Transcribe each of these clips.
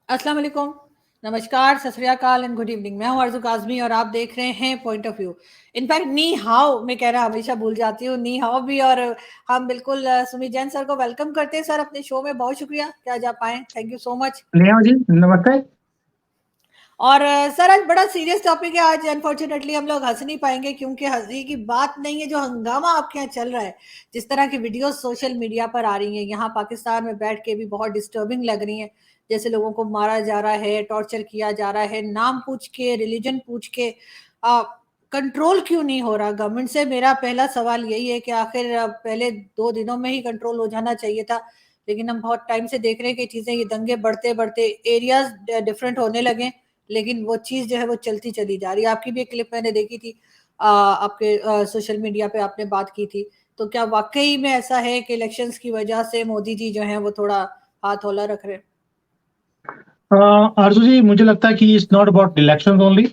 अस्सलाम वालेकुम, नमस्कार, सत श्री अकाल एंड गुड इवनिंग। मैं हूं अर्ज़ू काज़मी और आप देख रहे हैं पॉइंट ऑफ व्यू। इनफैक्ट नी हाओ मैं कहना हमेशा भूल जाती हूँ, नी हाओ भी। और हम बिल्कुल सुमित जैन सर को वेलकम करते हैं सर अपने शो में। बहुत शुक्रिया कि आज आप आए, thank you so much. Neha ji नमस्ते। और सर आज बड़ा सीरियस टॉपिक है। आज अनफॉर्चुनेटली हम लोग हंस नहीं पाएंगे क्योंकि हंसी की बात नहीं है। जो हंगामा आपके यहाँ चल रहा है, जिस तरह की वीडियोस सोशल मीडिया पर आ रही हैं, यहाँ पाकिस्तान में बैठ के भी बहुत डिस्टर्बिंग लग रही हैं। जैसे लोगों को मारा जा रहा है, टॉर्चर किया जा रहा है, नाम पूछ के, रिलीजन पूछ के। कंट्रोल क्यों नहीं हो रहा गवर्नमेंट से? मेरा पहला सवाल यही है कि आखिर पहले 2 दिनों में ही कंट्रोल हो जाना चाहिए था। लेकिन हम बहुत टाइम से देख रहे हैं कि चीजें, ये दंगे बढ़ते बढ़ते एरियाज डिफरेंट होने लगे, लेकिन वो चीज जो है वो चलती चली जा रही है। आपकी भी एक क्लिप मैंने देखी थी, आपके सोशल मीडिया पे आपने बात की थी। तो क्या वाकई में ऐसा है कि इलेक्शंस की वजह से मोदी जी जो हैं वो थोड़ा हाथ हौला रख रहे हैं? आरजू जी, मुझे लगता है कि it's not about election only.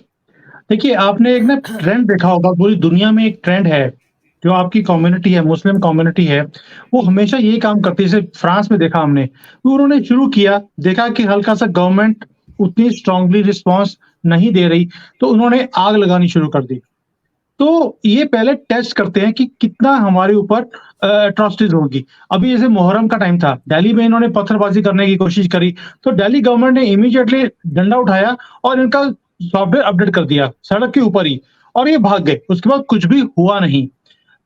देखिए, आपने एक ना ट्रेंड देखा होगा, पूरी दुनिया में एक ट्रेंड है। जो आपकी कम्युनिटी है, मुस्लिम कम्युनिटी है, वो हमेशा यही काम करती है। जैसे फ्रांस में देखा हमने, तो उन्होंने शुरू किया, देखा कि हल्का सा गवर्नमेंट उतनी स्ट्रांगली रिस्पॉन्स नहीं दे रही, तो उन्होंने आग लगानी शुरू कर दी। तो ये पहले टेस्ट करते हैं कि कितना हमारे ऊपर एट्रोसिटीज होगी। अभी जैसे मुहर्रम का टाइम था, दिल्ली में इन्होंने पत्थरबाजी करने की कोशिश करी, तो दिल्ली गवर्नमेंट ने इमीडिएटली डंडा उठाया और इनका सॉफ्टवेयर अपडेट कर दिया सड़क के ऊपर ही, और ये भाग गए। उसके बाद कुछ भी हुआ नहीं।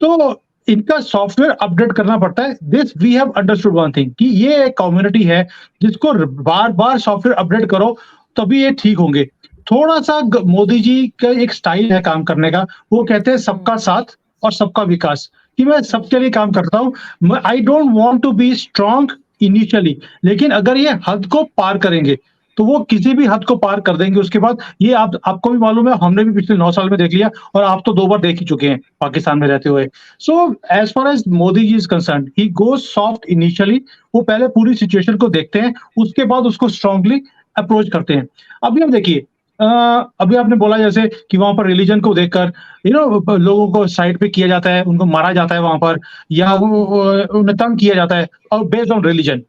तो इनका सॉफ्टवेयर अपडेट करना पड़ता है। This we have understood one thing, कि ये एक कम्युनिटी है जिसको बार बार सॉफ्टवेयर अपडेट करो तभी ये ठीक होंगे। थोड़ा सा मोदी जी का एक स्टाइल है काम करने का। वो कहते हैं सबका साथ और सबका विकास, कि मैं सबके लिए काम करता हूँ। I don't want to be strong initially, लेकिन अगर ये हद को पार करेंगे तो वो किसी भी हद को पार कर देंगे। उसके बाद ये आपको भी मालूम है, हमने भी पिछले 9 साल में देख लिया, और आप तो 2 बार देख ही चुके हैं पाकिस्तान में रहते हुए। So as far as Modi ji is concern, he goes soft initially. वो पहले पूरी सिचुएशन को देखते हैं, उसके बाद उसको स्ट्रांगली अप्रोच करते हैं। अभी हम देखिए, अभी आपने बोला जैसे कि वहां पर रिलीजन को देखकर लोगों को साइड पे किया जाता है, उनको मारा जाता है वहां पर, या उन्हें तंग किया जाता है और बेस्ड ऑन रिलीजन।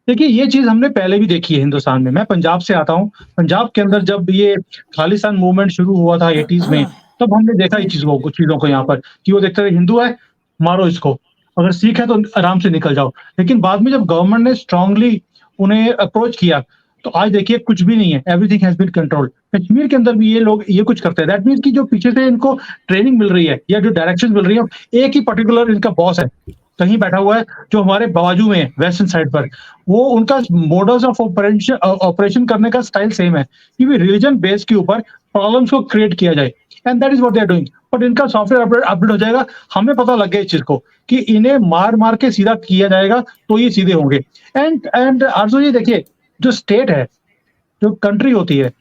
देखिए, ये चीज़ हमने पहले भी देखी है हिंदुस्तान में। मैं पंजाब से आता हूँ। पंजाब के अंदर जब ये खालिस्तान मूवमेंट शुरू हुआ था 80s में, तब हमने देखा ये चीज़ों को यहाँ पर, कि वो देखते थे हिंदू है, मारो इसको, अगर सिख है तो आराम से निकल जाओ। लेकिन बाद में जब गवर्नमेंट ने स्ट्रांगली उन्हें अप्रोच किया, तो आज देखिए कुछ भी नहीं है, everything has been controlled. Kashmir के अंदर भी ये लोग ये कुछ करते हैं। दैट मीन्स कि जो पीछे से इनको ट्रेनिंग मिल रही है या जो डायरेक्शंस मिल रही है, एक ही पर्टिकुलर इनका बॉस है, कहीं बैठा हुआ है, जो हमारे बाजू में है वेस्टर्न साइड पर। वो उनका मोडस ऑफ ऑपरेशन ऑपरेशन करने का स्टाइल सेम है, कि भी रिलीजन बेस के ऊपर प्रॉब्लम्स को क्रिएट किया जाए, and that is what they are doing. But इनका सॉफ्टवेयर अपडेट हो जाएगा, हमें पता लग गया इस चीज को, कि इन्हें मार मार के सीधा किया जाएगा तो ये सीधे होंगे। एंड आरजू जी देखिए, जो स्टेट है, जो कंट्री होती है,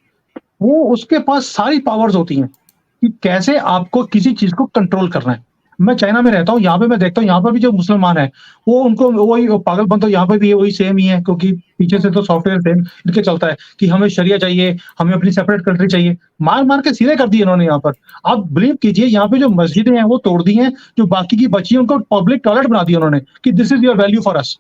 वो उसके पास सारी पावर्स होती हैं कि कैसे आपको किसी चीज को कंट्रोल करना है। मैं चाइना में रहता हूँ, यहाँ पे मैं देखता हूँ, यहाँ पर भी जो मुसलमान है, वो उनको वही पागलपन तो यहाँ पे भी है, वही सेम ही है, क्योंकि पीछे से तो सॉफ्टवेयर सेम इनके चलता है कि हमें शरिया चाहिए, हमें अपनी सेपरेट कंट्री चाहिए। मार मार के सीधे कर दिए इन्होंने यहाँ पर। आप बिलीव कीजिए, यहाँ पे जो मस्जिदें हैं वो तोड़ दी हैं, जो बाकी की बची हैं उनको पब्लिक टॉयलेट बना दिया उन्होंने, कि this is your value for us.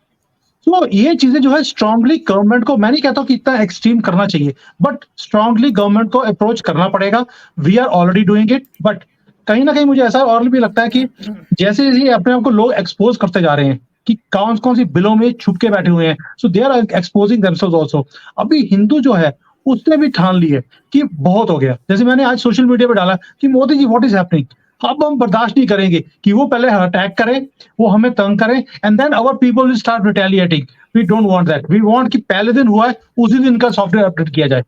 तो ये चीजें जो है स्ट्रांगली गवर्नमेंट को, मैं नहीं कहता हूँ कि इतना एक्सट्रीम करना चाहिए, बट स्ट्रांगली गवर्नमेंट को अप्रोच करना पड़ेगा। We are already doing it, but कहीं ना कहीं मुझे ऐसा और भी लगता है कि जैसे जैसे अपने आप को लोग एक्सपोज करते जा रहे हैं, कि कौन कौन सी बिलों में छुप के बैठे हुए हैं, so they are exposing themselves also. अभी हिंदू जो है, उसने भी ठान ली है कि बहुत हो गया। जैसे मैंने आज सोशल मीडिया पे डाला कि Modi ji what is happening, अब हम बर्दाश्त नहीं करेंगे कि वो पहले अटैक करें, वो हमें तंग करें, and then our people will start retaliating. We don't want that. We want कि पहले दिन हुआ है उसी दिन का सॉफ्टवेयर अपडेट किया जाए।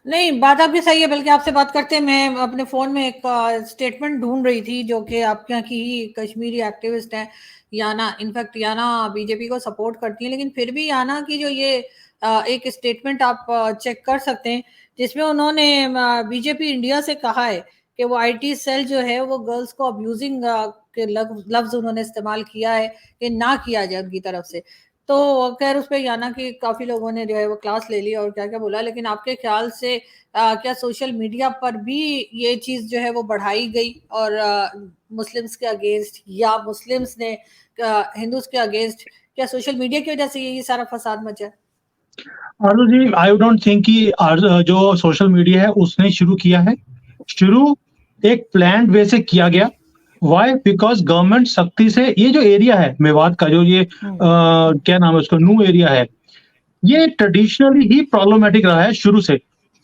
नहीं, बात आपकी सही है। बल्कि आपसे बात करते मैं अपने फोन में एक स्टेटमेंट ढूंढ रही थी, जो कि आपके यहाँ की ही कश्मीरी एक्टिविस्ट है याना। इनफैक्ट याना बीजेपी को सपोर्ट करती है, लेकिन फिर भी याना की जो ये एक स्टेटमेंट आप चेक कर सकते हैं, जिसमें उन्होंने बीजेपी इंडिया से कहा है कि वो आईटी सेल जो है वो गर्ल्स को अब्यूजिंग के लफ्ज उन्होंने इस्तेमाल किया है कि ना किया जाए उनकी तरफ से। तो खैर उस पे याना कि काफी लोगों ने जो है वो क्लास ले ली और क्या क्या बोला। लेकिन आपके ख्याल से क्या सोशल मीडिया पर भी ये चीज जो है वो बढ़ाई गई और मुस्लिम्स के अगेंस्ट, या मुस्लिम्स ने हिंदूज के अगेंस्ट, क्या सोशल मीडिया की वजह से ये सारा फसाद मचा है? आरुषि जी, आई डोंट थिंक कि जो सोशल मीडिया है उसने शुरू किया है। शुरू एक प्लान्ड वे से किया गया। व्हाई? बिकॉज़ गवर्नमेंट सख्ती से ये जो एरिया है मेवात का जो ये हुँ। क्या नाम है उसका नू एरिया है, ये ट्रेडिशनली ही प्रॉब्लमैटिक रहा है शुरू से।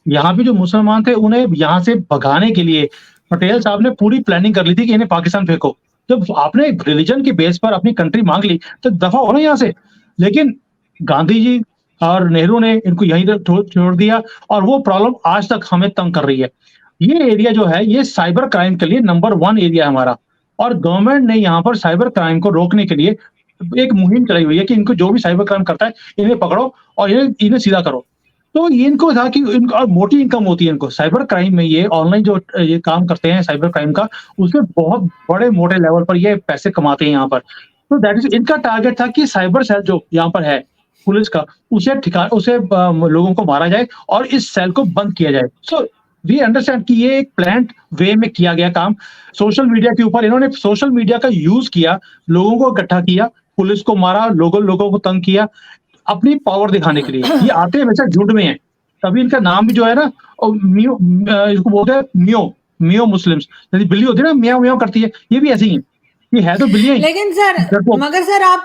यहाँ पे जो मुसलमान थे उन्हें यहाँ से भगाने के लिए पटेल साहब ने पूरी प्लानिंग कर ली थी कि इन्हें पाकिस्तान फेंको। जब आपने रिलिजन के बेस पर अपनी कंट्री माँग ली, तो दफ़ा हो ना यहाँ से। लेकिन गांधी जी और नेहरू ने इनको यहीं तक छोड़ दिया और वो प्रॉब्लम आज तक हमें तंग कर रही है। ये एरिया जो है ये साइबर क्राइम के लिए नंबर 1 एरिया है हमारा और गवर्नमेंट ने यहाँ पर साइबर क्राइम को रोकने के लिए एक मुहिम चलाई हुई है कि इनको जो भी साइबर क्राइम करता है, इन्हें पकड़ो और इन्हें इन्हें सीधा करो। तो ये इनको था कि इनको और मोटी इनकम होती है इनको। साइबर क्राइम में ये ऑनलाइन जो ये काम करते हैं साइबर क्राइम का, उसमें बहुत बड़े मोटे लेवल पर ये पैसे कमाते हैं यहाँ पर। तो दैट इज़ इनका टारगेट था कि साइबर सेल जो यहाँ पर है, पुलिस का, उसे लोगों को मारा जाए और इस सेल को बंद किया जाए। सो वी अंडरस्टैंड कि ये एक प्लान्ड वे में किया गया काम। सोशल मीडिया के ऊपर इन्होंने सोशल मीडिया का यूज़ किया, लोगों को इकट्ठा किया, पुलिस को मारा, लोगों लोगों को तंग किया, अपनी पावर दिखाने के लिए। ये आते हमेशा झुंड में हैं। तभी इनका नाम भी जो है ना इसको बोलते हैं मियो मुस्लिम्स। जैसे बिल्ली होती है ना म्याऊँ म्याऊँ करती है, ये भी ऐसी ही हैं। ये है तो बिल्लियाँ ही, लेकिन सर, डरपोक। मगर सर आप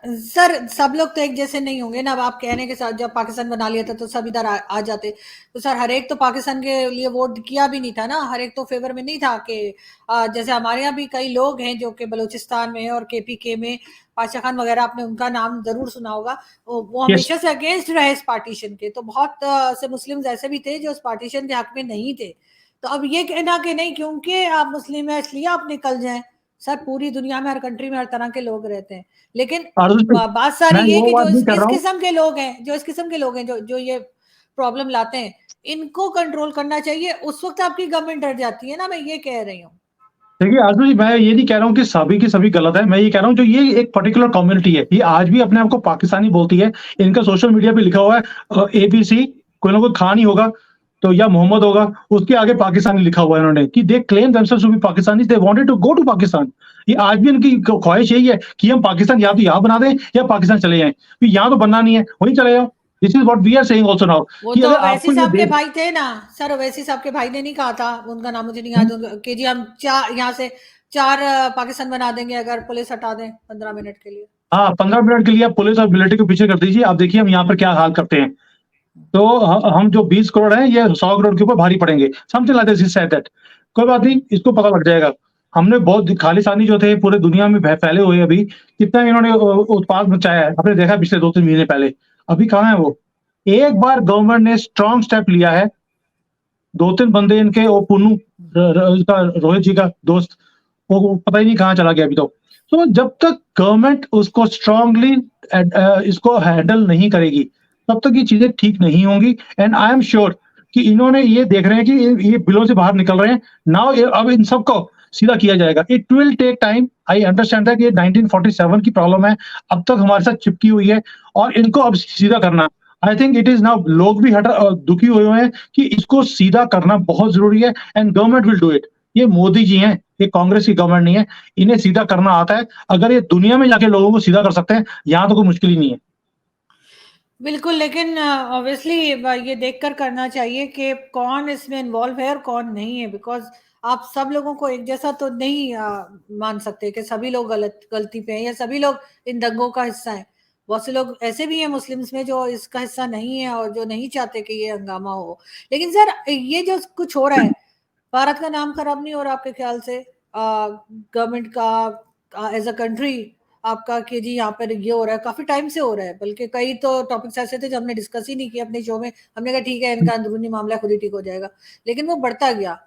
सर सब लोग तो एक जैसे नहीं होंगे ना। अब आप कहने के साथ जब पाकिस्तान बना लिया था तो सब इधर आ जाते। तो सर हर एक तो पाकिस्तान के लिए वोट किया भी नहीं था ना, हर एक तो फेवर में नहीं था कि जैसे हमारे यहाँ भी कई लोग हैं जो कि बलूचिस्तान में और केपीके में पाशा खान वगैरह, आपने उनका नाम जरूर सुना होगा। वो यस। हमेशा से अगेंस्ट रहे इस पार्टीशन के। तो बहुत से मुस्लिम ऐसे भी थे जो इस पार्टीशन के हक में नहीं थे। तो अब ये कहना कि नहीं क्योंकि आप मुस्लिम है इसलिए आप निकल जाएं। सर पूरी दुनिया में हर कंट्री में हर तरह के लोग रहते हैं। लेकिन आरुष भाई, बात सारी मैं ये वो कि जो बात नहीं कर इस रहा हूँ। किस्म के लोग हैं, जो इस किस्म के लोग हैं जो जो ये प्रॉब्लम लाते हैं, इनको कंट्रोल करना चाहिए। उस वक्त आपकी गवर्नमेंट डर जाती है ना, मैं ये कह रही हूँ। देखिए आशुष जी, मैं ये नहीं कह रहा हूँ कि सभी की सभी गलत है। मैं ये कह रहा हूँ जो ये एक पर्टिकुलर कम्युनिटी है, ये आज भी अपने आप को पाकिस्तानी बोलती है। इनका सोशल मीडिया पे लिखा हुआ है एबीसी, कोई ना कोई खान ही होगा तो या मोहम्मद होगा, उसके आगे पाकिस्तानी लिखा हुआ है इन्होंने कि they claim themselves to be Pakistanis, they wanted to go to Pakistan. ये आज भी इनकी ख्वाहिश यही है कि हम पाकिस्तान या तो यहाँ बना दें या पाकिस्तान चले जाएँ। फिर यहाँ तो बनना नहीं है, वहीं चले जाओ। This is what we are saying also now वो कि तो अगर ओवैसी आपको ये साहब के देश भाई थे ना सर, ओवैसी साहब के भाई ने नहीं कहा था, उनका नाम मुझे नहीं हुँ, याद, कि जी हम यहाँ से 4 पाकिस्तान बना देंगे अगर पुलिस हटा दें 15 मिनट के लिए। हाँ, 15 मिनट के लिए आप पुलिस और मिलिट्री को पीछे कर दीजिए। आप देखिए हम यहाँ पर क्या हाल करते हैं। तो हम जो 20 करोड़ हैं ये 100 करोड़ के ऊपर भारी पड़ेंगे। Something like this, he said that. कोई बात नहीं, इसको पता लग जाएगा। हमने बहुत खालिस्तानी जो थे पूरे दुनिया में फैले हुए अभी, कितना इन्होंने उत्पाद मचाया है। आपने देखा पिछले 2-3 महीने पहले। अभी कहाँ है वो? एक बार गवर्नमेंट ने स्ट्रॉन्ग स्टेप लिया है, 2-3 बंदे इनके वो पुन्नू इसका रोहित जी का दोस्त, वो पता ही नहीं कहाँ चला गया अभी तो। तो जब तक गवर्नमेंट उसको स्ट्रांगली इसको हैंडल नहीं करेगी, तब तक ये चीज़ें ठीक नहीं होंगी। एंड आई एम श्योर कि इन्होंने ये देख रहे हैं कि ये बिलों से बाहर निकल रहे हैं। नाउ अब इन सबको सीधा किया जाएगा। It will take time. I understand that ये 1947 की प्रॉब्लम है, अब तक हमारे साथ चिपकी हुई है और इनको अब सीधा करना, I think it is now. लोग भी दुखी हुए हैं कि इसको सीधा करना बहुत ज़रूरी है and government will do it. ये मोदी जी हैं, ये कांग्रेस की गवर्नमेंट नहीं है। इन्हें सीधा करना आता है। अगर ये दुनिया में जाके लोगों को सीधा कर सकते हैं, यहाँ तो कोई मुश्किल ही नहीं है। बिल्कुल, लेकिन ऑब्वियसली ये देखकर करना चाहिए कि कौन इसमें इन्वॉल्व है और कौन नहीं है। बिकॉज़ आप सब लोगों को एक जैसा तो नहीं मान सकते कि सभी लोग गलती पे हैं या सभी लोग इन दंगों का हिस्सा हैं। बहुत से लोग ऐसे भी हैं मुस्लिम्स में जो इसका हिस्सा नहीं है और जो नहीं चाहते कि ये हंगामा हो। लेकिन सर ये जो कुछ हो रहा है, भारत का नाम खराब नहीं हो रहा आपके ख्याल से? गवर्नमेंट का एज़ अ कंट्री आपका कि जी यहाँ पर ये हो रहा है, काफ़ी टाइम से हो रहा है, बल्कि कई तो टॉपिक्स ऐसे थे जो हमने डिस्कस ही नहीं किए अपने शो में। हमने कहा ठीक है इनका अंदरूनी मामला खुद ही ठीक हो जाएगा, लेकिन वो बढ़ता गया।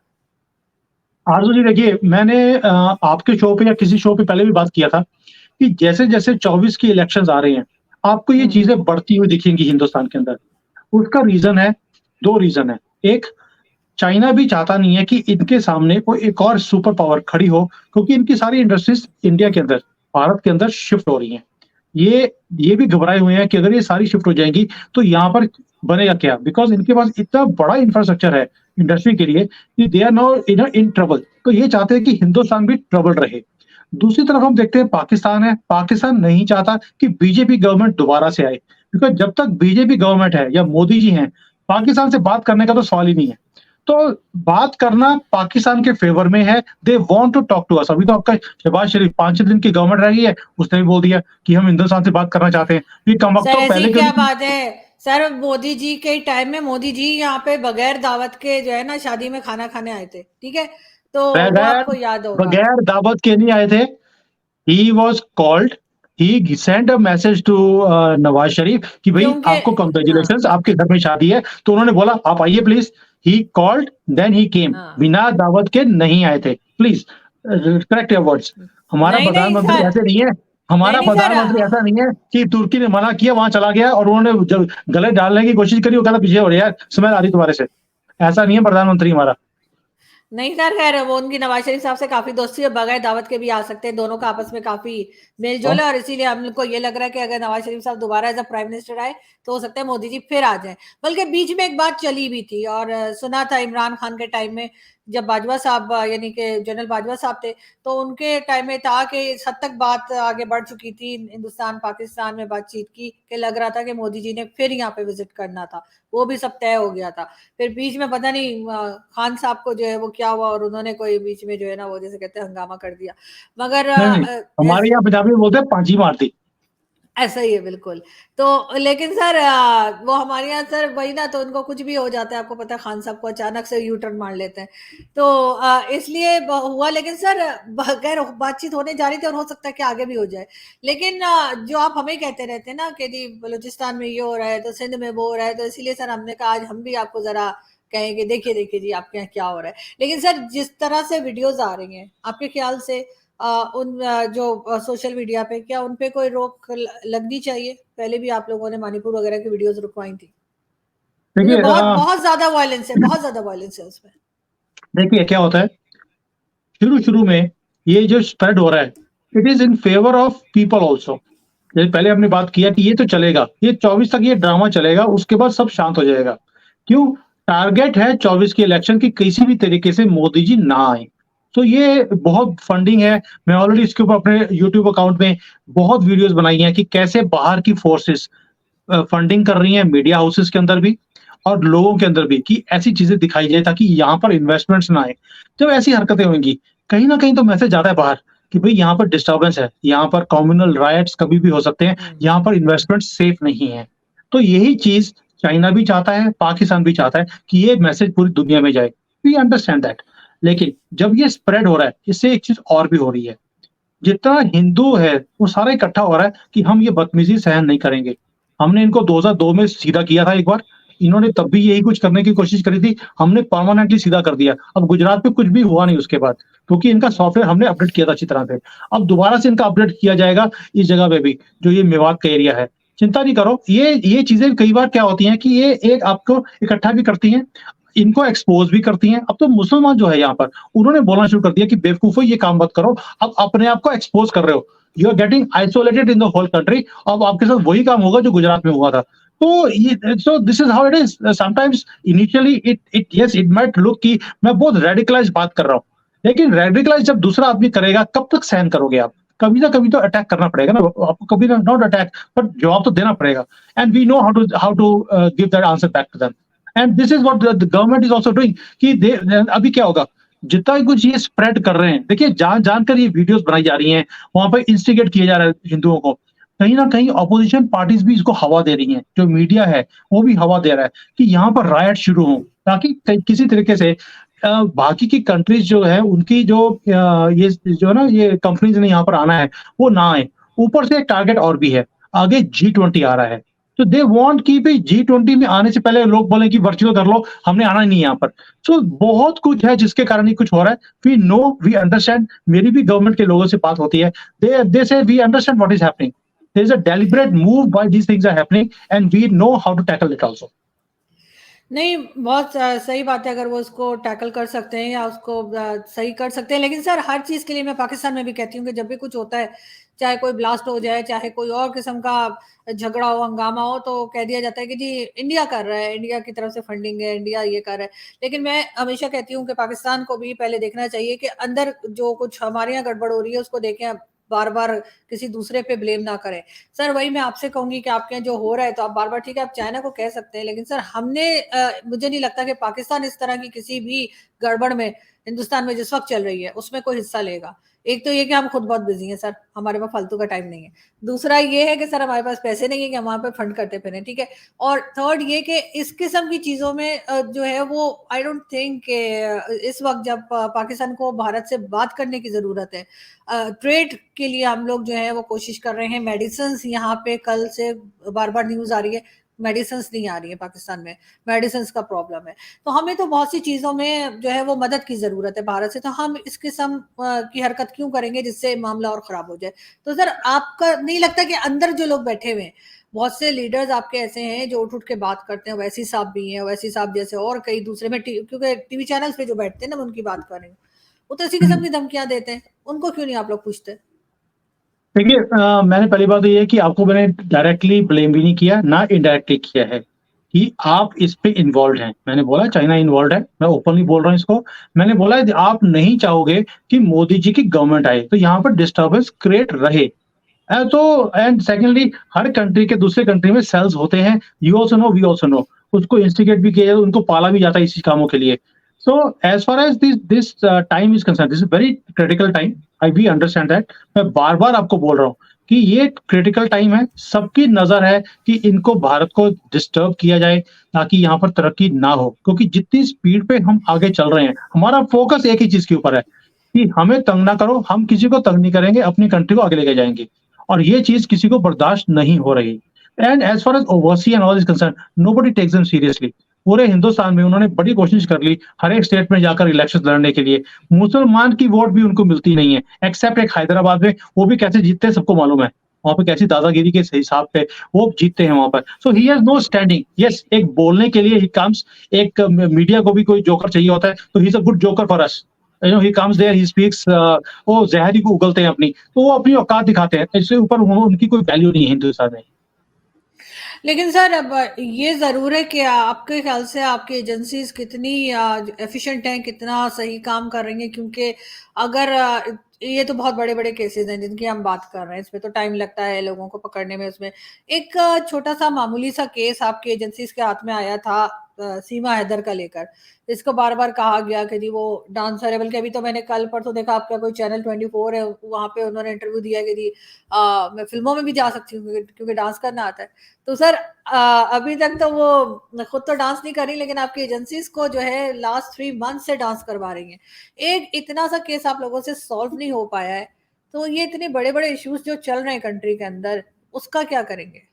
आरज़ू जी देखिए, मैंने आपके शो पे या किसी शो पे पहले भी बात किया था कि जैसे-जैसे 24 की इलेक्शंस आ रही हैं, आपको ये हुँ, चीज़ें बढ़ती हुई दिखेंगी हिंदुस्तान के अंदर। उसका रीज़न है, 2 रीज़न है। एक, चाइना भी चाहता नहीं है कि इनके सामने कोई एक और सुपर पावर खड़ी हो, क्योंकि इनकी सारी इंडस्ट्रीज़ इंडिया के अंदर, भारत के अंदर शिफ्ट हो रही हैं। ये भी घबराए हुए हैं कि अगर ये सारी शिफ्ट हो जाएँगी, तो यहाँ पर बनेगा क्या? बिकॉज़ इनके पास इतना बड़ा इंफ्रास्ट्रक्चर है इंडस्ट्री के लिए कि they are now in trouble. तो ये चाहते हैं कि हिंदुस्तान भी ट्रबल रहे। दूसरी तरफ हम देखते हैं पाकिस्तान है, पाकिस्तान नहीं चाहता कि बीजेपी गवर्नमेंट दोबारा से आए। बिकॉज़ जब तक बीजेपी गवर्नमेंट है या मोदी जी हैं, पाकिस्तान से बात करने का तो सवाल ही नहीं है। तो बात करना पाकिस्तान के फ़ेवर में है, they want to talk to us. अभी तो आपका शहबाज़ शरीफ 5-6 दिन की गवर्नमेंट रह गई है, उसने भी बोल दिया कि हम हिंदुस्तान से बात करना चाहते हैं। ये सर कमबख्तों ऐसी पहले क्यों क्या नहीं। बात है? सर मोदी जी के टाइम में मोदी जी यहाँ पे बगैर दावत के जो है ना शादी में खाना खाने आए थे, ठीक है? तो वो बगैर आपको याद होगा। बगैर दावत के नहीं आए थे। He was called, he sent a message to Nawaz Sharif कि भई क्योंकि आपको हाँ, कांग्रेचुलेशंस, आपके घर में शादी है। तो उन्होंने बोला आप आइए please. He called then he came, हाँ। बिना दावत के नहीं आए थे। Please correct your words. हमारा नहीं, नहीं प्रधानमंत्री सर। ऐसे नहीं है। नहीं, हमारा नहीं सर। प्रधानमंत्री ऐसा नहीं है कि तुर्की ने मना किया, वहाँ चला गया और उन्होंने जब गले डालने की कोशिश करी, वो कहता पीछे हो रहे यार, स्मेल आ रही तुम्हारे से। ऐसा नहीं है प्रधानमंत्री हमारा। नहीं सर, खैर वो उनकी नवाज शरीफ साहब से काफी दोस्ती है, बगैर दावत के भी आ सकते हैं, दोनों का आपस में काफी मेल-जोल तो है और इसीलिए हम लोग को ये लग रहा है कि अगर नवाज शरीफ साहब दोबारा एज़ अ प्राइम मिनिस्टर आए, तो हो सकता है मोदी जी फिर आ जाएँ। बल्कि बीच में एक बात चली भी थी और सुना था इमरान खान के टाइम में जब बाजवा साहब यानी कि जनरल बाजवा साहब थे, तो उनके टाइम में था कि इस हद तक बात आगे बढ़ चुकी थी हिंदुस्तान-पाकिस्तान में बातचीत की कि लग रहा था कि मोदी जी ने फिर यहाँ पे विज़िट करना था। वो भी सब तय हो गया था। फिर बीच में पता नहीं खान साहब को जो है वो क्या हुआ और उन्होंने कोई बीच में जो है ना वो जैसे कहते हैं हंगामा कर दिया। मगर नहीं, नहीं, हमारे यहाँ पंजाबी में बोलते हैं पांजी मार दी। ऐसा ही है बिल्कुल। तो लेकिन सर वो हमारे यहाँ सर वही ना तो उनको कुछ भी हो जाता है, आपको पता है खान साहब को अचानक से यू टर्न मार लेते हैं। तो इसलिए हुआ लेकिन सर खैर बातचीत होने जा रही थी और हो सकता है कि आगे भी हो जाए। लेकिन जो आप हमें कहते रहते हैं ना कि जी बलूचिस्तान में ये हो रहा है, तो सिंध में वो हो रहा है, तो इसीलिए सर हमने कहा आज हम भी आपको ज़रा कहें कि देखिए, देखिए जी आपके यहाँ क्या हो रहा है। लेकिन सर जिस तरह से वीडियोज़ आ रही हैं, आपके ख़्याल से जो सोशल मीडिया पे क्या उन पे कोई रोक लगनी चाहिए? पहले भी आप लोगों ने मणिपुर वगैरह की वीडियोस रुकवाई थी, क्योंकि देखिए बहुत बहुत ज्यादा वायलेंस है, बहुत ज्यादा वायलेंस है उसमें। देखिए क्या होता है, शुरू-शुरू में ये जो स्प्रेड हो रहा है, it is in favour of people also. जैसे पहले हमने बात किया कि ये तो चलेगा, ये 24 तक ये ड्रामा चलेगा, उसके बाद सब शांत हो जाएगा। क्यों? टारगेट है 24 के इलेक्शन की किसी भी तरीके से मोदी जी ना आएँ। तो ये बहुत फंडिंग है, मैं ऑलरेडी इसके ऊपर अपने यूट्यूब अकाउंट में बहुत वीडियोज़ बनाई हैं कि कैसे बाहर की फोर्सेस फंडिंग कर रही हैं मीडिया हाउसेस के अंदर भी और लोगों के अंदर भी कि ऐसी चीज़ें दिखाई जाए ताकि यहाँ पर इन्वेस्टमेंट्स ना आए। जब ऐसी हरकतें होंगी, कहीं न कहीं तो मैसेज जाता है बाहर कि भई यहाँ पर डिस्टर्बेंस है, यहाँ पर कम्युनल रायट्स कभी भी हो सकते हैं, हुँ। यहाँ पर इन्वेस्टमेंट सेफ नहीं है। तो यही चीज़ चाइना भी चाहता है, पाकिस्तान भी चाहता है कि ये मैसेज पूरी दुनिया में जाए। We understand that. लेकिन जब ये स्प्रेड हो रहा है, इससे एक चीज़ और भी हो रही है। जितना हिंदू है, वो सारा इकट्ठा हो रहा है कि हम ये बदतमीज़ी सहन नहीं करेंगे। हमने इनको 2002 में सीधा किया था एक बार, इन्होंने तब भी यही कुछ करने की कोशिश करी थी, हमने परमानेंटली सीधा कर दिया। अब गुजरात में कुछ भी हुआ नहीं उसके बाद, क्योंकि इनका सॉफ्टवेयर हमने अपडेट किया था अच्छी तरह से। अब दोबारा से इनका अपडेट किया जाएगा इस जगह पे भी, जो ये मेवात का एरिया है। चिंता नहीं करो, ये चीज़ें कई बार क्या होती हैं कि ये एक आपको इकट्ठा भी करती हैं, इनको एक्सपोज़ भी करती हैं। अब तो मुसलमान जो है यहाँ पर, उन्होंने बोलना शुरू कर दिया कि बेवकूफ़ों ये काम मत करो, अब अपने आप को एक्सपोज़ कर रहे हो। You are getting isolated in the whole country. अब आपके साथ वही काम होगा जो गुजरात में हुआ था। तो ये so this is how it is. Sometimes initially it might look कि मैं बहुत रेडिकलाइज़्ड बात कर रहा हूँ। लेकिन रेडिकलाइज़ जब दूसरा आदमी करेगा, कब तक सहन करोगे आप? कभी ना कभी तो अटैक करना पड़ेगा ना, आपको कभी ना नॉट अटैक बट जवाब तो देना पड़ेगा। And we know how to give that answer back to them. And this is what the government is also doing कि दे अभी क्या होगा, जितना ही कुछ ये स्प्रेड कर रहे हैं, देखिए जान-जान कर ये वीडियोज़ बनाई जा रही हैं, वहाँ पे इंस्टिगेट किया जा रहा है हिंदुओं को। कहीं न कहीं ऑपोज़िशन पार्टीज़ भी इसको हवा दे रही हैं, जो मीडिया है, वो भी हवा दे रहा है कि यहाँ पर रायट शुरू हों, ताकि किसी तरीके से बाकी की कंट्रीज़ जो है, उनकी जो ये जो है ना, ये कंपनीज़ ने यहाँ पर आना है, वो ना आए। ऊपर से एक टारगेट और भी है, आगे जी20 आ रहा है। तो दे वांट कि भई जी20 में आने से पहले लोग बोलें कि वर्चुअल कर लो, हमने आना ही नहीं है यहाँ पर। सो बहुत कुछ है जिसके कारण ये कुछ हो रहा है। वी नो, वी अंडरस्टैंड, मेरी भी गवर्नमेंट के लोगों से बात होती है। They say we understand what is happening. There is a deliberate move why these things are happening and we know how to tackle it also. नहीं, बहुत सही बात है अगर वो उसको टैकल कर सकते हैं या उसको सही कर सकते हैं। लेकिन सर हर चीज़ के लिए मैं पाकिस्तान में भी कहती हूँ कि जब भी कुछ होता है, चाहे कोई ब्लास्ट हो जाए, चाहे कोई और किस्म का झगड़ा हो, हंगामा हो, तो कह दिया जाता है कि जी इंडिया कर रहा है, इंडिया की तरफ से फंडिंग है, इंडिया ये कर रहा है। लेकिन मैं हमेशा कहती हूँ कि पाकिस्तान को भी पहले देखना चाहिए कि अंदर जो कुछ हमारे यहाँ गड़बड़ हो रही है उसको देखें बार-बार किसी दूसरे पे ब्लेम ना करें। सर वही मैं आपसे कहूँगी कि आपके यहाँ जो हो रहा है तो आप बार-बार ठीक है आप चाइना को कह सकते हैं, लेकिन सर हमने मुझे नहीं लगता कि पाकिस्तान इस तरह की किसी भी गड़बड़ में हिंदुस्तान में जिस वक़्त चल रही है, उसमें कोई हिस्सा लेगा। एक तो ये कि हम खुद बहुत बिज़ी हैं सर, हमारे पास फालतू का टाइम नहीं है। दूसरा ये है कि सर हमारे पास पैसे नहीं है कि हम वहाँ पे फंड करते फिरें, ठीक है? और थर्ड ये कि इस किस्म की चीज़ों में जो है वो आई डोंट थिंक कि इस वक़्त जब पाकिस्तान को भारत से बात करने की ज़रूरत है। ट्रेड के लिए हम लोग जो है वो कोशिश कर रहे हैं, मेडिसिन्स यहाँ पे कल से बार-बार न्यूज़ आ रही है, मेडिसिन्स नहीं आ रही है पाकिस्तान में, मेडिसिन्स का प्रॉब्लम है। तो हमें तो बहुत सी चीज़ों में जो है वो मदद की ज़रूरत है भारत से, तो हम इस किस्म की हरकत क्यों करेंगे जिससे मामला और ख़राब हो जाए। तो सर आपका नहीं लगता कि अंदर जो लोग बैठे हुए हैं, बहुत से लीडर्स आपके ऐसे हैं जो उठ-उठ के बात करते हैं, ओवैसी साहब भी हैं, ओवैसी साहब जैसे और कई दूसरे में क्योंकि टीवी चैनल्स पे जो बैठते हैं ना मैं उनकी बात कर रही हूँ। वो तो इसी किस्म हुँ। की धमकियाँ देते हैं, उनको क्यों नहीं आप लोग पूछते? देखिए मैंने पहली बात तो ये है कि आपको मैंने डायरेक्टली ब्लेम भी नहीं किया, ना इनडायरेक्टली किया है, कि आप इस पे इन्वॉल्व्ड हैं। मैंने बोला चाइना इन्वॉल्व्ड है, मैं ओपनली बोल रहा हूँ इसको। मैंने बोला है आप नहीं चाहोगे कि मोदी जी की गवर्नमेंट आए, तो यहाँ पर डिस्टर्बेंस क्रिएट रहे। तो एंड सेकंडली हर कंट्री के दूसरे कंट्री में सेल्स होते हैं, you also know, we also know. उसको इंस्टिगेट भी किया जाता है, उनको पाला भी जाता है इसी कामों के लिए। So as far as this time is concerned, this is very critical time, I we understand that. मैं बार-बार आपको बोल रहा हूँ कि ये क्रिटिकल टाइम है, सबकी नज़र है कि इनको भारत को डिस्टर्ब किया जाए, ताकि यहाँ पर तरक्की ना हो। क्योंकि जितनी स्पीड पे हम आगे चल रहे हैं, हमारा फोकस एक ही चीज़ के ऊपर है, कि हमें तंग ना करो, हम किसी को तंग नहीं करेंगे, अपनी कंट्री को आगे लेके जाएँगे। और ये चीज़ किसी को बर्दाश्त नहीं हो रही। And as far as oversea and all is concerned, nobody takes them seriously. पूरे हिंदुस्तान में उन्होंने बड़ी कोशिश कर ली, हर एक स्टेट में जाकर इलेक्शंस लड़ने के लिए। मुसलमान की वोट भी उनको मिलती नहीं है, एक्सेप्ट एक हैदराबाद में, वो भी कैसे जीतते हैं सबको मालूम है। वहाँ पे कैसी दादागिरी के हिसाब पे वो जीतते हैं वहाँ पर। So he has no standing. Yes, एक बोलने के लिए ही कम्स, एक मीडिया को भी कोई जोकर चाहिए होता है, तो he is a good joker for us. You know he comes there, he speaks, वो ज़हर ही को उगलते हैं अपनी, तो वो अपनी औकात दिखाते हैं। इससे ऊपर वो उनकी कोई वैल्यू नहीं है हिंदुस्तान में। लेकिन सर अब ये ज़रूर है कि आपके ख्याल से आपकी एजेंसीज़ कितनी एफ़िशिएंट हैं, कितना सही काम कर रही हैं क्योंकि अगर ये तो बहुत बड़े-बड़े केसेज़ हैं जिनकी हम बात कर रहे हैं, इसमें तो टाइम लगता है लोगों को पकड़ने में उसमें। एक छोटा-सा मामूली-सा केस आपकी एजेंसीज़ के हाथ में आया था सीमा हैदर का लेकर। इसको बार-बार कहा गया कि जी वो डांसर है, बल्कि अभी तो मैंने कल परसों देखा आपका कोई चैनल 24 है, वहाँ पे उन्होंने इंटरव्यू दिया कि जी मैं फ़िल्मों में भी जा सकती हूँ क्योंकि डांस करना आता है। तो सर अभी तक तो वो खुद तो डांस नहीं कर रही लेकिन आपकी एजेंसीज़ को जो है लास्ट 3 मंथ से डांस करवा रही हैं। एक इतना सा केस आप लोगों से सॉल्व नहीं हो पाया है, तो ये इतने बड़े-बड़े इश्यूज़ जो चल रहे हैं कंट्री के अंदर, उसका क्या करेंगे?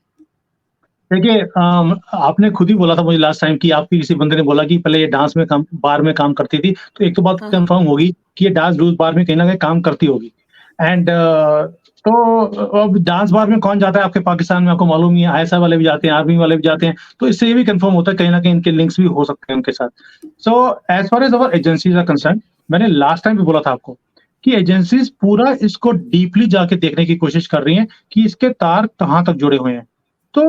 देखिए आपने खुद ही बोला था मुझे लास्ट टाइम कि आपके किसी बंदे ने बोला कि पहले ये डांस में काम, बार में काम करती थी, तो एक तो बात हाँ, हाँ। कन्फर्म होगी कि ये डांस डूस बार में कहीं न कहीं काम करती होगी। एंड तो अब डांस बार में कौन जाता है आपके पाकिस्तान में, आपको मालूम ही है, आईएसआई वाले भी जाते हैं, आर्मी वाले भी जाते हैं, तो इससे ये भी कन्फर्म होता है कहीं न कहीं इनके लिंक्स भी हो सकते हैं उनके साथ। So as far as our agencies are concerned, मैंने लास्ट टाइम भी बोला था आपको कि एजेंसीज़ पूरा इसको डीपली जाके देखने की कोशिश कर रही हैं कि इसके तार कहाँ तक जुड़े हुए हैं। तो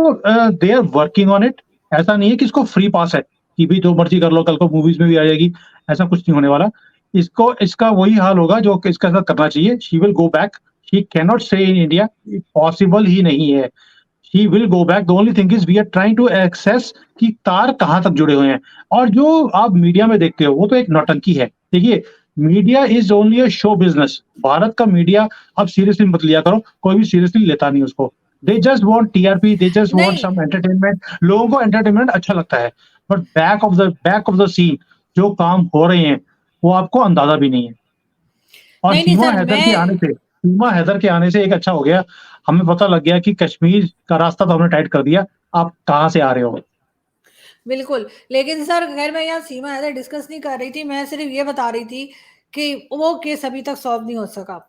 they are working on it. ऐसा नहीं है कि इसको फ्री पास है, कि भी जो मर्ज़ी कर लो, कल को मूवीज़ में भी आ जाएगी, ऐसा कुछ नहीं होने वाला। इसको इसका वही हाल होगा जो कि इसके साथ करना चाहिए, she will go back, she cannot stay in India, possible ही नहीं है। She will go back, the only thing is we are trying to access कि तार कहाँ तक जुड़े हुए हैं। और जो आप मीडिया में देखते हो, वो तो एक नौटंकी है। देखिए, media is only a show business. Bharat का मीडिया आप सीरियसली मत लिया करो, कोई भी सीरियसली लेता नहीं उसको। They just want TRP, they just want नहीं, सम एंटरटेनमेंट। लोगों को एंटरटेनमेंट अच्छा लगता है, but back of the scene जो काम हो रहे हैं, वो आपको अंदाज़ा भी नहीं है। और नहीं, नहीं सीमा सर हैदर के आने मैं से, एक अच्छा हो गया, हमें पता लग गया कि कश्मीर का रास्ता तो हमने टाइट कर दिया, आप कहाँ से आ रहे हो? बिल्कुल, लेकिन सर ख़ैर मैं यहाँ सीमा हैदर डिस्कस नहीं कर रही थी, मैं सिर्फ़ ये बता रही थी कि वो केस अभी तक सॉल्व नहीं हो सका।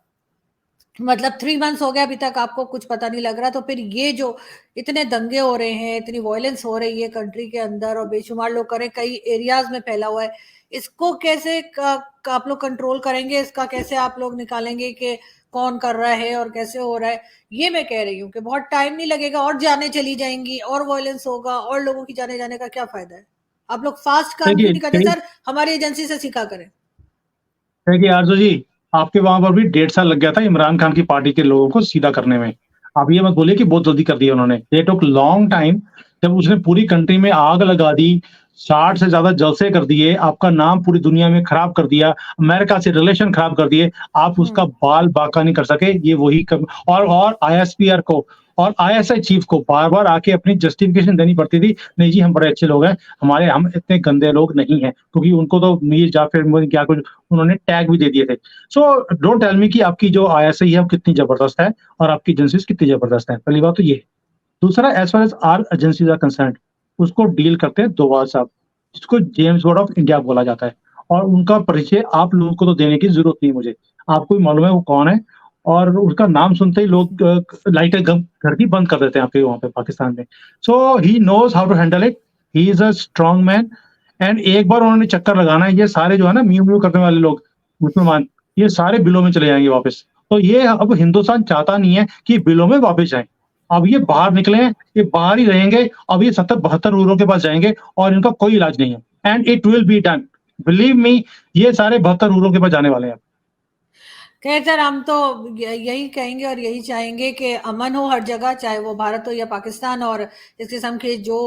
मतलब 3 मंथ्स हो गए अभी तक आपको कुछ पता नहीं लग रहा, तो फिर ये जो इतने दंगे हो रहे हैं, इतनी वॉयलेंस हो रही है कंट्री के अंदर और बेशुमार लोग कर रहे हैं, कई एरियाज़ में फैला हुआ है। इसको कैसे आप लोग कंट्रोल करेंगे? इसका कैसे आप लोग निकालेंगे कि कौन कर रहा है और कैसे हो रहा है? ये मैं कह रही हूँ कि बहुत टाइम नहीं लगेगा और जानें चली जाएँगी और वॉयलेंस होगा और लोगों की जाने-जाने का क्या फ़ायदा है? आप लोग फ़ास्ट काम क्यों देखिए नहीं करते कई सर? हमारी एजेंसी से सीखा करें। देखिए आरज़ू जी, आपके वहाँ पर भी 1.5 साल लग गया था इमरान खान की पार्टी के लोगों को सीधा करने में। आप ये मत बोलिए कि बहुत जल्दी कर दिया उन्होंने। दे टूक लॉन्ग टाइम। जब उसने पूरी कंट्री में आग लगा दी, 60 से ज़्यादा जलसे कर दिए, आपका नाम पूरी दुनिया में खराब कर दिया, अमेरिका से रिलेशन खराब कर दिए, आप उसका हुँ, बाल बाका नहीं कर सके, ये वही कम और आईएसपीआर को और आईएसआई चीफ को बार-बार आके अपनी जस्टिफिकेशन देनी पड़ती थी, नहीं जी हम बड़े अच्छे लोग हैं, हम इतने गंदे लोग नहीं हैं, क्योंकि उनको तो मीर जाफ़िर क्या कुछ उन्होंने टैग भी दे दिए थे। सो डोंट टेल मी कि आपकी जो आईएसआई है वो कितनी ज़बरदस्त है और आपकी एजेंसीज़ कितनी ज़बरदस्त है, पहली बात तो ये है। दूसरा as far as our agencies are concerned, उसको डील करते हैं डोभाल साहब, जिसको जेम्स बॉन्ड ऑफ इंडिया बोला जाता है और उनका परिचय आप लोगों को तो देने की ज़रूरत नहीं मुझे। आपको भी मालूम है वो कौन है और उसका नाम सुनते ही लोग लाइटें गम घर की बंद कर देते हैं आपके वहाँ पे पाकिस्तान में। So he knows how to handle it, he is a strong man and एक बार उन्होंने चक्कर लगाना है, ये सारे जो है ना म्यू-म्यू करने वाले लोग, मुसलमान, ये सारे बिलों में चले जाएँगे वापस। तो ये अब हिंदुस्तान चाहता नहीं है कि बिलों में वापस जाएँ। अब ये बाहर निकले हैं, ये बाहर ही रहेंगे, अब ये 70-72 रूलों के पास जाएँगे और इनका कोई इलाज नहीं है and it will be done. Believe me ये सारे 72 रूलों के पास जाने वाले हैं। खैर सर हम तो यही कहेंगे और यही चाहेंगे कि अमन हो हर जगह, चाहे वो भारत हो या पाकिस्तान, और इस किस्म की जो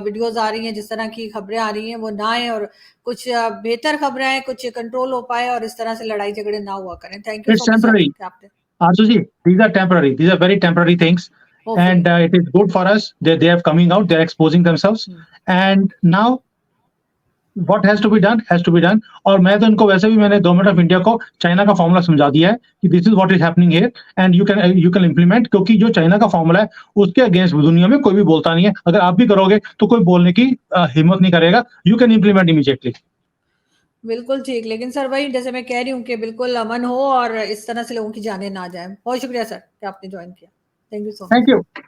वीडियोस आ रही हैं, जिस तरह की खबरें आ रही हैं, वो ना आए और कुछ बेहतर खबरें आए, कुछ कंट्रोल हो पाए और इस तरह से लड़ाई झगड़े ना हुआ करें। Thank you It's so much sir temporary. कि आपने Asuji, these are temporary. These are very temporary things, and hopefully it is good for us. They are coming out. They're exposing themselves, and now what has to be done. और मैं तो इनको वैसे भी मैंने government of India को China का formula समझा दिया है कि this is what is happening here and you can implement, क्योंकि जो चाइना का फॉर्मूला है उसके अगेंस्ट दुनिया में कोई भी बोलता नहीं है। अगर आप भी करोगे तो कोई बोलने की हिम्मत नहीं करेगा। You can implement immediately. बिल्कुल ठीक, लेकिन सर वही जैसे मैं कह रही हूँ कि बिल्कुल अमन हो और इस तरह से लोगों की जानें ना जाएँ। बहुत शुक्रिया सर कि आपने जॉइन किया। Thank you so thank much. You.